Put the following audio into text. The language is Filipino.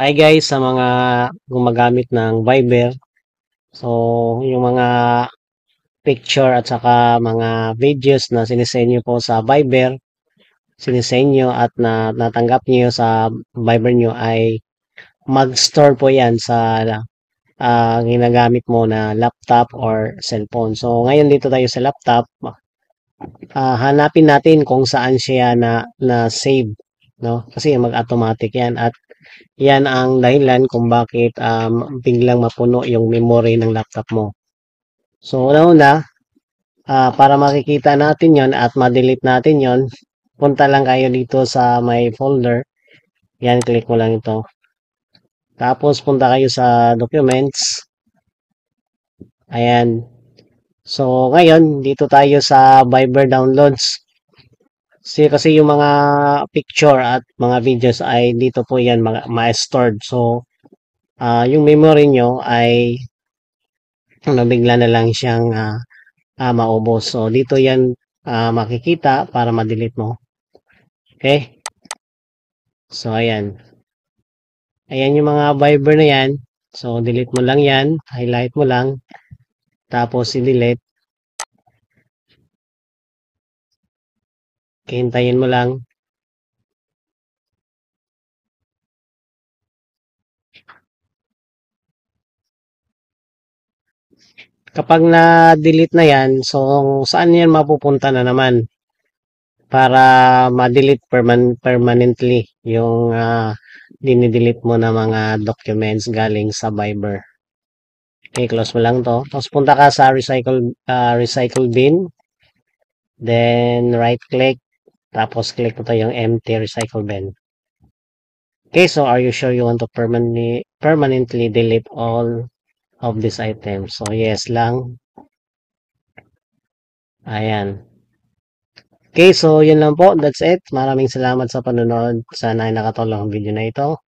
Hi guys sa mga gumagamit ng Viber. So, yung mga picture at saka mga videos na sinisend nyo po sa Viber, sinisend nyo at natanggap nyo sa Viber nyo ay mag-store po yan sa ginagamit mo na laptop or cellphone. So, ngayon dito tayo sa laptop. Hanapin natin kung saan siya na save, no? Kasi mag-automatic yan at yan ang dahilan kung bakit biglang mapuno yung memory ng laptop mo. So, una-una, para makikita natin yon at ma-delete natin yon, punta lang kayo dito sa may folder. Yan, click mo lang ito. Tapos, punta kayo sa documents. Ayan. So, ngayon, dito tayo sa Viber downloads. Kasi yung mga picture at mga videos ay dito po yan ma-stored. So, yung memory nyo ay bigla na lang siyang maubos. So, dito yan makikita para ma-delete mo. Okay? So, ayan. Ayan yung mga Viber na yan. So, delete mo lang yan. Highlight mo lang. Tapos, i-delete. Hintayin mo lang. Kapag na-delete na yan, so, saan yan mapupunta na naman? Para ma-delete permanently yung dinidelete mo na mga documents galing sa Viber. Okay, close mo lang to. Tapos punta ka sa recycle bin. Then right click. Tapos click mo to yung empty recycle bin. Okay, so are you sure you want to permanently delete all of these items? So yes lang. Ayan. Okay, so yun lang po. That's it. Maraming salamat sa panonood. Sana ay nakatulong ang video na ito.